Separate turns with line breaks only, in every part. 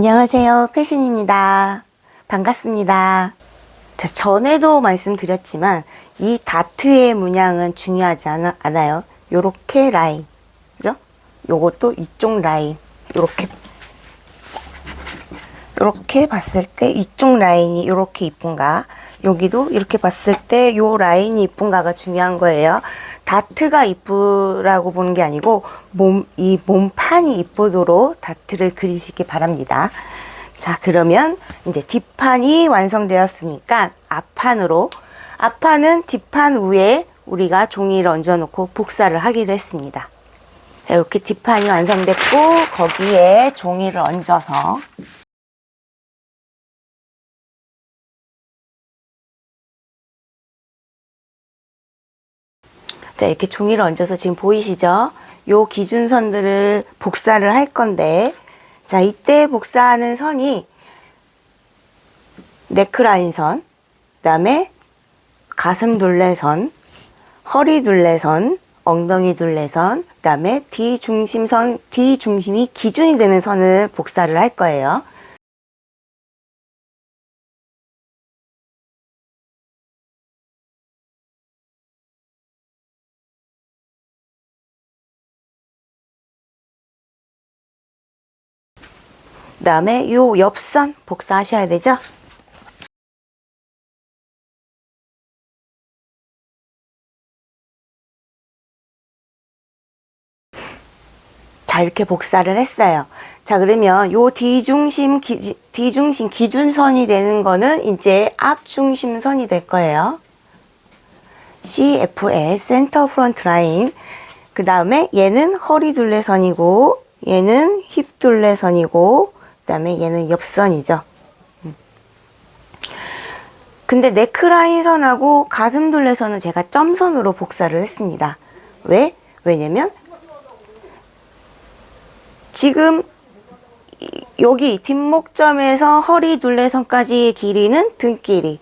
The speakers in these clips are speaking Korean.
안녕하세요. 패션입니다. 반갑습니다. 자, 전에도 말씀드렸지만 이 다트의 문양은 중요하지 않아요. 요렇게 라인, 그죠? 요것도 이쪽 라인, 요렇게 봤을 때 이쪽 라인이 요렇게 이쁜가, 여기도 이렇게 봤을 때 요 라인이 이쁜가가 중요한 거예요. 다트가 이쁘라고 보는 게 아니고 이 몸판이 이쁘도록 다트를 그리시기 바랍니다. 자, 그러면 이제 뒷판이 완성되었으니까 앞판은 뒷판 위에 우리가 종이를 얹어 놓고 복사를 하기로 했습니다. 자, 이렇게 뒷판이 완성됐고 거기에 종이를 얹어서 자, 이렇게 종이를 얹어서 지금 보이시죠? 요 기준선들을 복사를 할 건데, 자, 이때 복사하는 선이 네크라인 선, 그 다음에 가슴 둘레선, 허리 둘레선, 엉덩이 둘레선, 그 다음에 뒤중심이 기준이 되는 선을 복사를 할 거예요. 그 다음에 요 옆선 복사하셔야 되죠? 자, 이렇게 복사를 했어요. 자, 그러면 요 뒤중심 기준선이 되는 거는 이제 앞중심선이 될 거예요. CFL, 센터 프론트 라인. 그 다음에 얘는 허리 둘레선이고, 얘는 힙 둘레선이고, 그 다음에 얘는 옆선이죠. 근데 네크라인 선하고 가슴 둘레선은 제가 점선으로 복사를 했습니다. 왜? 왜냐면 지금 여기 뒷목점에서 허리 둘레선까지의 길이는 등 길이.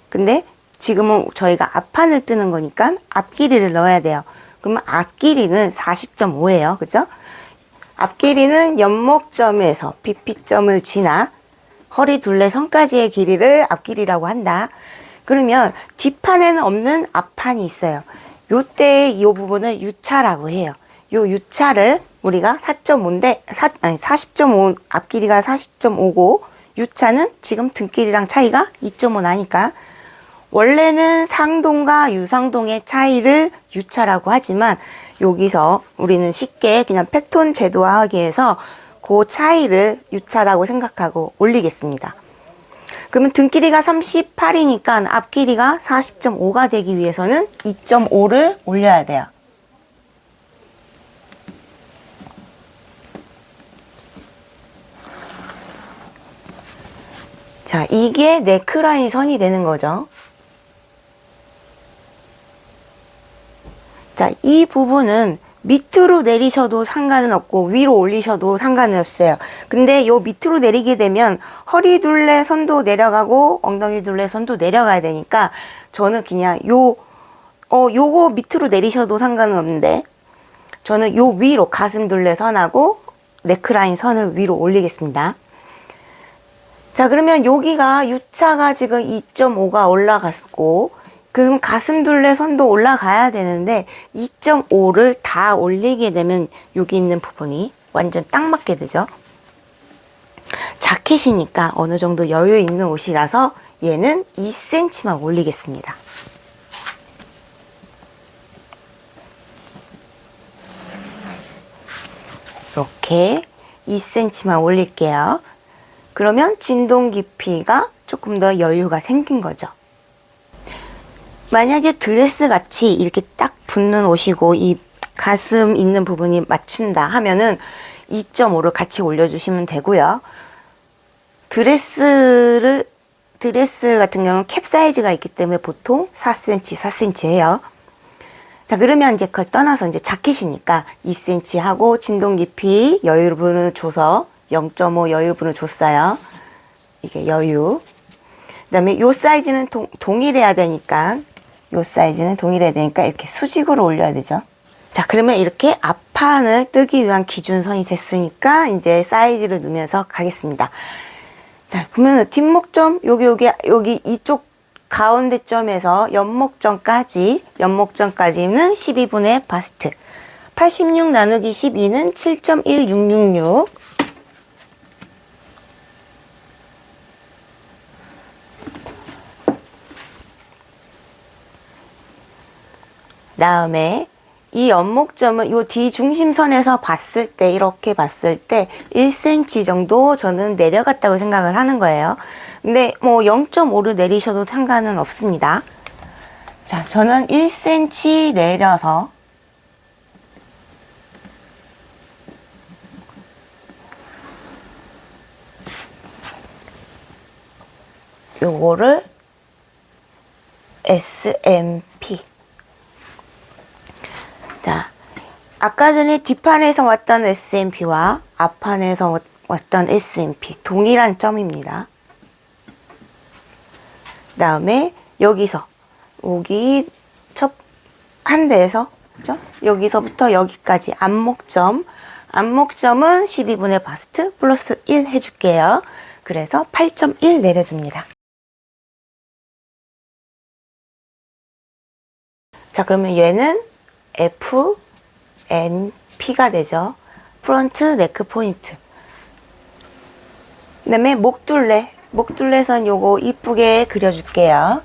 근데 지금은 저희가 앞판을 뜨는 거니까 앞 길이를 넣어야 돼요. 그러면 앞 길이는 40.5예요. 그죠? 앞 길이는 연목점에서 BP점을 지나 허리 둘레선까지의 길이를 앞길이라고 한다. 그러면 뒷판에는 없는 앞판이 있어요. 요때 이 부분을 유차라고 해요. 요 유차를 우리가 40.5 앞길이가 40.5고 유차는 지금 등길이랑 차이가 2.5 나니까 원래는 상동과 유상동의 차이를 유차라고 하지만 여기서 우리는 쉽게 그냥 패턴 제도화하기 위해서 그 차이를 유차라고 생각하고 올리겠습니다. 그러면 등 길이가 38이니까 앞 길이가 40.5가 되기 위해서는 2.5를 올려야 돼요. 자, 이게 네크라인 선이 되는 거죠. 자, 이 부분은 밑으로 내리셔도 상관은 없고 위로 올리셔도 상관은 없어요. 근데 요 밑으로 내리게 되면 허리 둘레 선도 내려가고 엉덩이 둘레 선도 내려가야 되니까 저는 그냥 요거 밑으로 내리셔도 상관은 없는데 저는 요 위로 가슴 둘레 선하고 네크라인 선을 위로 올리겠습니다. 자, 그러면 여기가 U차가 지금 2.5가 올라갔고 그럼 가슴 둘레 선도 올라가야 되는데 2.5를 다 올리게 되면 여기 있는 부분이 완전 딱 맞게 되죠. 자켓이니까 어느 정도 여유 있는 옷이라서 얘는 2cm만 올리겠습니다. 이렇게 2cm만 올릴게요. 그러면 진동 깊이가 조금 더 여유가 생긴 거죠. 만약에 드레스 같이 이렇게 딱 붙는 옷이고 이 가슴 있는 부분이 맞춘다 하면은 2.5를 같이 올려주시면 되고요. 드레스 같은 경우는 캡 사이즈가 있기 때문에 보통 4cm 해요. 자, 그러면 이제 그걸 떠나서 이제 자켓이니까 2cm 하고 진동 깊이 여유분을 줘서 0.5 여유분을 줬어요. 이게 여유. 그 다음에 요 사이즈는 동일해야 되니까 요 사이즈는 동일해야 되니까 이렇게 수직으로 올려야 되죠. 자, 그러면 이렇게 앞판을 뜨기 위한 기준선이 됐으니까 이제 사이즈를 넣으면서 가겠습니다. 자, 그러면 뒷목점 여기 이쪽 가운데 점에서 연목점까지는 12분의 바스트. 86 나누기 12는 7.1666. 다음에 이 연목점은 요 뒤중심선에서 봤을 때, 이렇게 봤을 때 1cm 정도 저는 내려갔다고 생각을 하는 거예요. 근데 뭐 0.5를 내리셔도 상관은 없습니다. 자, 저는 1cm 내려서 요거를 SMP. 자, 아까 전에 뒷판에서 왔던 SMP와 앞판에서 왔던 SMP 동일한 점입니다. 그 다음에 여기서 여기 첫 한 대에서 그죠? 여기서부터 여기까지 안목점은 12분의 바스트 플러스 1 해줄게요. 그래서 8.1 내려줍니다. 자, 그러면 얘는 FNP가 되죠. 프론트 네크 포인트. 그 다음에 목둘레선 요거 이쁘게 그려줄게요.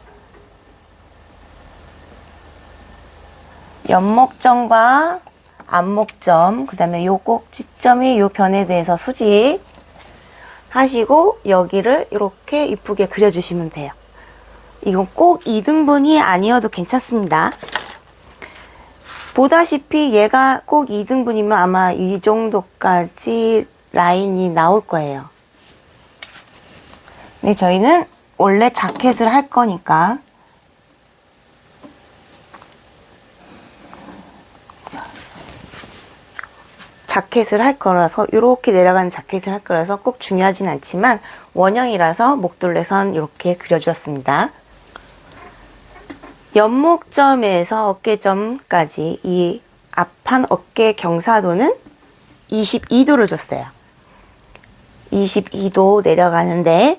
연목점과 안목점, 그 다음에 요 꼭지점이 요 변에 대해서 수직 하시고 여기를 이렇게 이쁘게 그려주시면 돼요. 이건 꼭 2등분이 아니어도 괜찮습니다. 보다시피 얘가 꼭 2등분이면 아마 이 정도까지 라인이 나올 거예요. 근데 저희는 원래 자켓을 할 거니까 자켓을 할 거라서 이렇게 내려가는 자켓을 할 거라서 꼭 중요하진 않지만 원형이라서 목둘레선 이렇게 그려주었습니다. 연목점에서 어깨점까지 이 앞판 어깨 경사도는 22도를 줬어요. 22도 내려가는데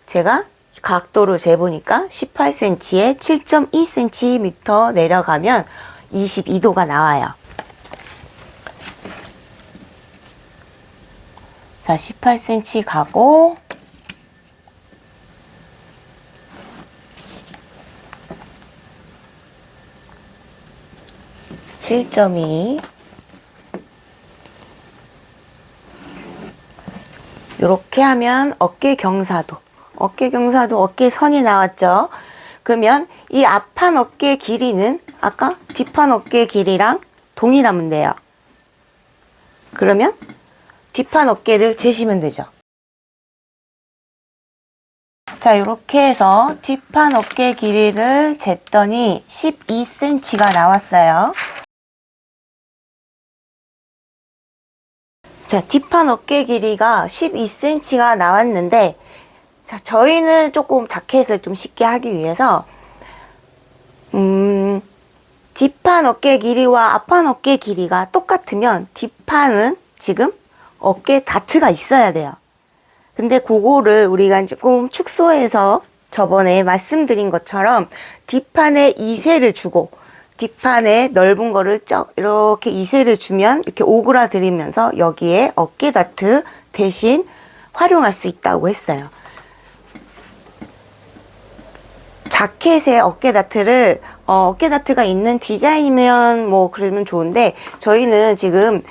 제가 각도를 재보니까 18cm에 7.2cm 내려가면 22도가 나와요. 자, 18cm 가고 7.2 이렇게 하면 어깨 경사도 어깨선이 나왔죠. 그러면 이 앞판 어깨 길이는 아까 뒷판 어깨 길이랑 동일하면 돼요. 그러면 뒷판 어깨를 재시면 되죠. 자, 이렇게 해서 뒷판 어깨 길이를 쟀더니 12cm가 나왔어요. 자, 뒷판 어깨 길이가 12cm가 나왔는데, 자, 저희는 조금 자켓을 좀 쉽게 하기 위해서, 뒷판 어깨 길이와 앞판 어깨 길이가 똑같으면 뒷판은 지금 어깨 다트가 있어야 돼요. 근데 그거를 우리가 조금 축소해서 저번에 말씀드린 것처럼 뒷판에 2세를 주고 뒷판에 넓은 거를 이렇게 2세를 주면 이렇게 오그라들이면서 여기에 어깨 다트 대신 활용할 수 있다고 했어요. 자켓에 어깨 다트가 있는 디자인이면 뭐 그러면 좋은데 저희는 지금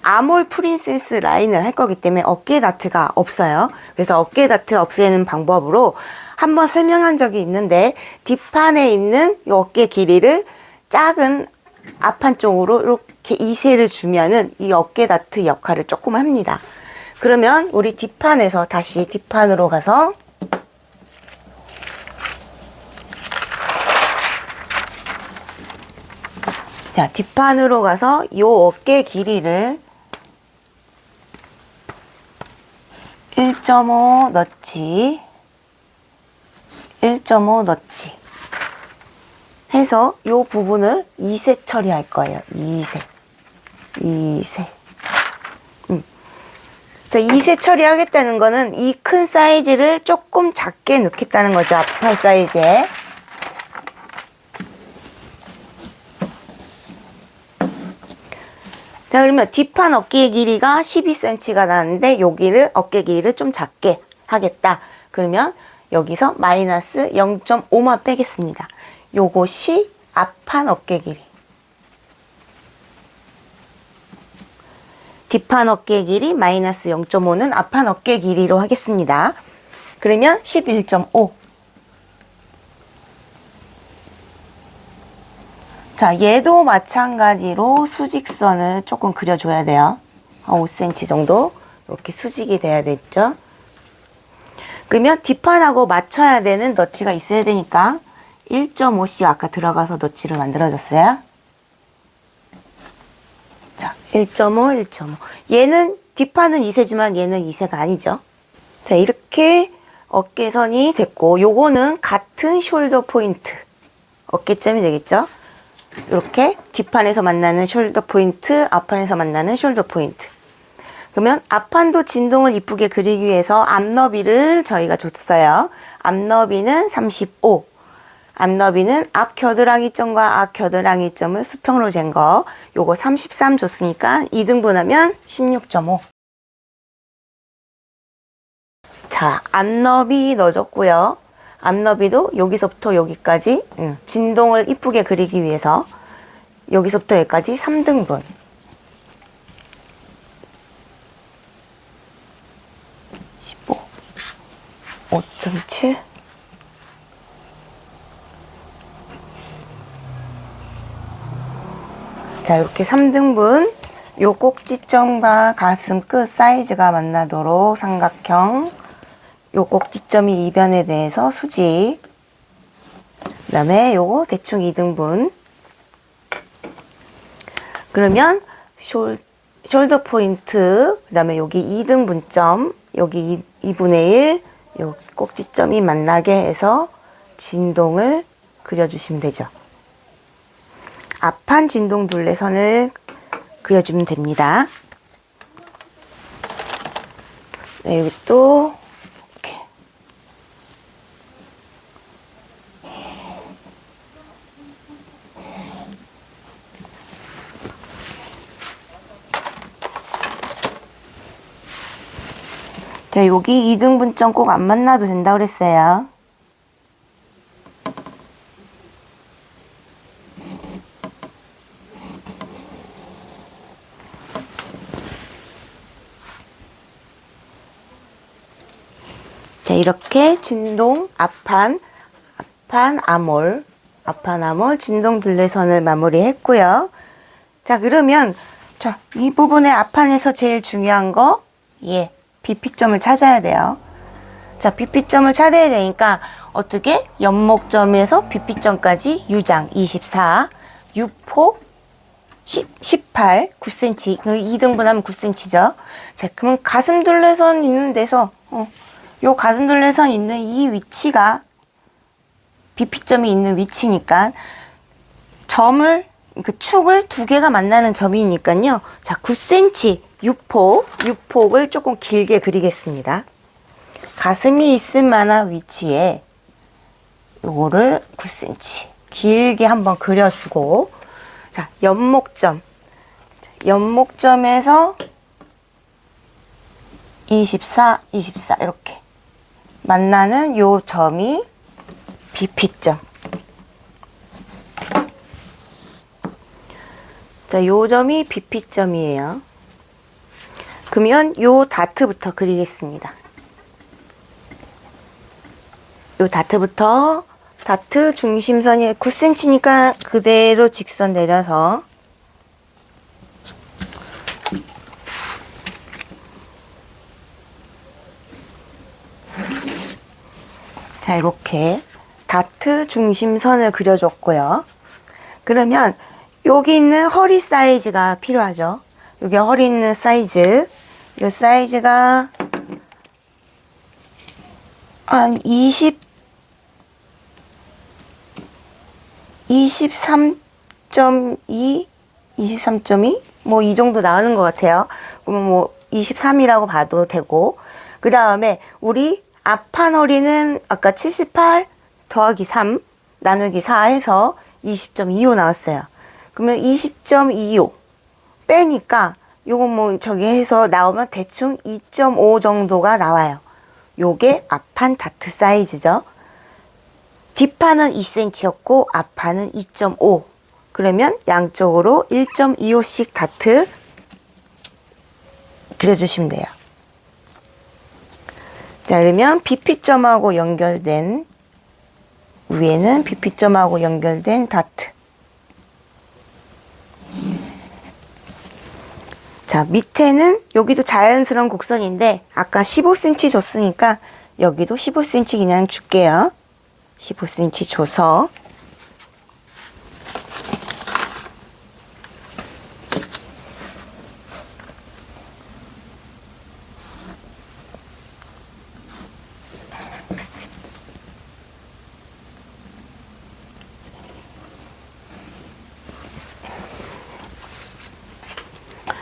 아몰 프린세스 라인을 할 거기 때문에 어깨 다트가 없어요. 그래서 어깨 다트 없애는 방법으로 한번 설명한 적이 있는데 뒷판에 있는 이 어깨 길이를 작은 앞판 쪽으로 이렇게 2세를 주면은 이 어깨 다트 역할을 조금 합니다. 그러면 우리 뒷판에서 다시 뒷판으로 가서 자, 뒷판으로 가서 이 어깨 길이를 1.5 넣지. 1.5 넣지. 해서 요 부분을 2세 처리할 거예요. 2세. 자, 2세 처리하겠다는 거는 이 큰 사이즈를 조금 작게 넣겠다는 거죠. 앞판 사이즈에. 자, 그러면 뒷판 어깨 길이가 12cm가 나왔는데 여기를 어깨 길이를 좀 작게 하겠다. 그러면 여기서 마이너스 0.5만 빼겠습니다. 요것이 앞판 어깨 길이. 뒷판 어깨 길이 마이너스 0.5는 앞판 어깨 길이로 하겠습니다. 그러면 11.5. 자, 얘도 마찬가지로 수직선을 조금 그려줘야 돼요. 한 5cm 정도 이렇게 수직이 돼야 되죠. 그러면 뒷판하고 맞춰야 되는 너치가 있어야 되니까 1.5씩 아까 들어가서 너치를 만들어줬어요. 자, 1.5, 1.5. 얘는 뒷판은 2세지만 얘는 2세가 아니죠. 자, 이렇게 어깨선이 됐고 요거는 같은 숄더 포인트. 어깨점이 되겠죠. 이렇게 뒷판에서 만나는 숄더 포인트, 앞판에서 만나는 숄더 포인트. 그러면 앞판도 진동을 이쁘게 그리기 위해서 앞너비를 저희가 줬어요. 앞너비는 35. 앞너비는 앞 겨드랑이 점과 앞 겨드랑이 점을 수평으로 잰 거. 요거 33 줬으니까 2등분하면 16.5. 자, 앞너비 넣어줬고요. 앞너비도 여기서부터 여기까지 진동을 이쁘게 그리기 위해서 여기서부터 여기까지 3등분. 15, 5.7. 자, 이렇게 3등분. 요 꼭지점과 가슴 끝 사이즈가 만나도록 삼각형. 요 꼭지점이 이변에 대해서 수직. 그 다음에 요거 대충 2등분. 그러면 숄더 포인트, 그 다음에 여기 2등분점, 여기 2분의 1, 요 꼭지점이 만나게 해서 진동을 그려주시면 되죠. 앞판 진동 둘레선을 그려주면 됩니다. 네, 여기 또 이렇게. 자, 여기 2등분점 꼭 안 만나도 된다고 그랬어요. 자, 이렇게 진동 앞판 암홀 진동 둘레선을 마무리했고요. 자, 그러면 자, 이 부분의 앞판에서 제일 중요한 거 BP점을 찾아야 돼요. 자, BP점을 찾아야 되니까 어떻게 연목점에서 BP점까지 유장 24, 유폭 18, 9cm, 2등분하면 9cm죠. 자, 그러면 가슴 둘레선 있는 데서 요 가슴 둘레선 있는 이 위치가 BP점이 있는 위치니까 점을 그 축을 두 개가 만나는 점이니까요. 자, 9cm 유폭을 조금 길게 그리겠습니다. 가슴이 있을 만한 위치에 요거를 9cm 길게 한번 그려주고, 자, 연목점에서 24 이렇게 만나는 요 점이 BP점. 자, 요 점이 BP점이에요. 그러면 요 다트부터 그리겠습니다. 요 다트부터, 다트 중심선이 9cm니까 그대로 직선 내려서 자, 이렇게 다트 중심선을 그려줬고요. 그러면 여기 있는 허리 사이즈가 필요하죠. 여기 허리 있는 사이즈, 이 사이즈가 한 20 23.2, 23.2? 뭐 이 정도 나오는 것 같아요. 그러면 뭐 23이라고 봐도 되고, 그 다음에 우리 앞판 허리는 아까 78 더하기 3 나누기 4 해서 20.25 나왔어요. 그러면 20.25 빼니까 요거 뭐 저기 해서 나오면 대충 2.5 정도가 나와요. 요게 앞판 다트 사이즈죠. 뒷판은 2cm였고 앞판은 2.5. 그러면 양쪽으로 1.25씩 다트 그려주시면 돼요. 자, 그러면 BP점하고 연결된 위에는 BP점하고 연결된 다트. 자, 밑에는 여기도 자연스러운 곡선인데 아까 15cm 줬으니까 여기도 15cm 그냥 줄게요. 15cm 줘서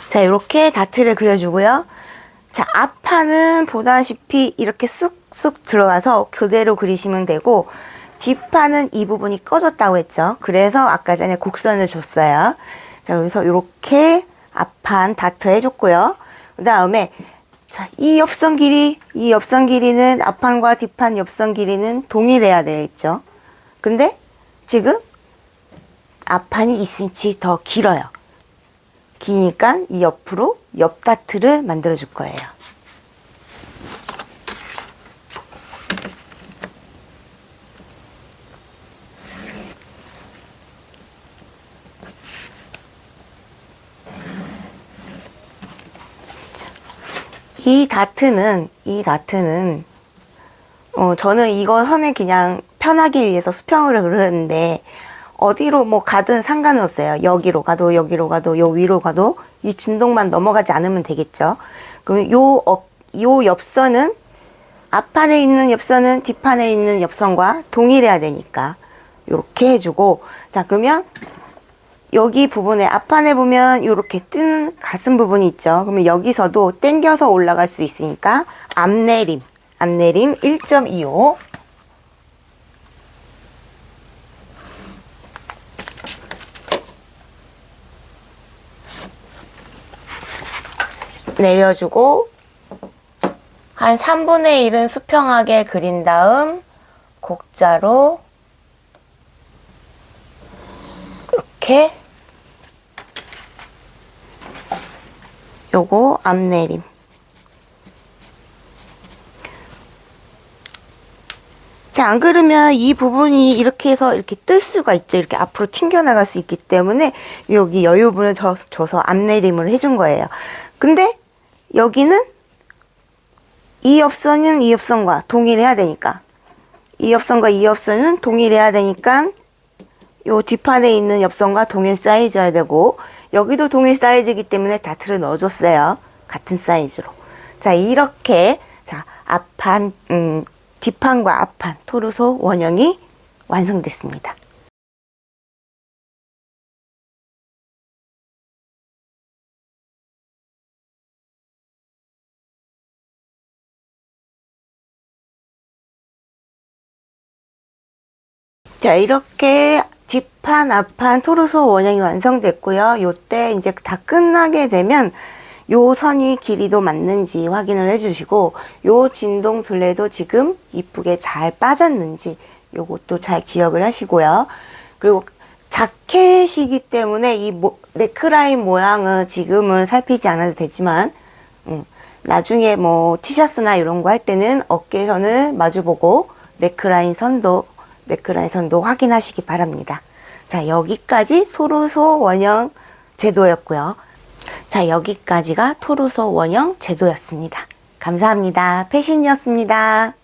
자, 이렇게 다트를 그려주고요. 자, 앞판은 보다시피 이렇게 쑥쑥 들어가서 그대로 그리시면 되고, 뒷판은 이 부분이 꺼졌다고 했죠. 그래서 아까 전에 곡선을 줬어요. 자, 그래서 이렇게 앞판 다트 해줬고요. 그 다음에 자, 이 옆선 길이는 앞판과 뒷판 옆선 길이는 동일해야 되겠죠. 근데 지금 앞판이 2cm 더 길어요. 기니까 이 옆으로 옆 다트를 만들어 줄 거예요. 이 다트는 저는 이거 선을 그냥 편하기 위해서 수평으로 그리는데 어디로 뭐 가든 상관은 없어요. 여기로 가도 요 위로 가도 이 진동만 넘어가지 않으면 되겠죠. 그럼 요 옆선은 앞판에 있는 옆선은 뒷판에 있는 옆선과 동일해야 되니까 요렇게 해주고, 자, 그러면 여기 부분에 앞판에 보면 요렇게 뜨는 가슴 부분이 있죠. 그러면 여기서도 당겨서 올라갈 수 있으니까 앞내림 1.25 내려주고 한 3분의 1은 수평하게 그린 다음 곡자로 이렇게 요거 앞내림. 자, 안 그러면 이 부분이 이렇게 해서 이렇게 뜰 수가 있죠. 이렇게 앞으로 튕겨나갈 수 있기 때문에 여기 여유분을 줘서 앞내림을 해준 거예요. 근데 여기는 이 옆선은 이 옆선과 동일해야 되니까 이 옆선과 이 옆선은 동일해야 되니까 요 뒷판에 있는 옆선과 동일 사이즈여야 되고 여기도 동일 사이즈이기 때문에 다트를 넣어줬어요. 같은 사이즈로. 자, 이렇게 자 앞판 뒷판과 앞판 토르소 원형이 완성됐습니다. 자, 이렇게 뒷판, 앞판 토르소 원형이 완성됐고요. 요때 이제 다 끝나게 되면 요 선이 길이도 맞는지 확인을 해주시고 요 진동 둘레도 지금 이쁘게 잘 빠졌는지 요것도 잘 기억을 하시고요. 그리고 자켓이기 때문에 이 네크라인 모양은 지금은 살피지 않아도 되지만 나중에 뭐 티셔츠나 이런 거 할 때는 어깨선을 마주보고 네크라인 선도 확인하시기 바랍니다. 자, 여기까지 토르소 원형 제도였고요. 자, 여기까지가 토르소 원형 제도였습니다. 감사합니다. 패신이었습니다.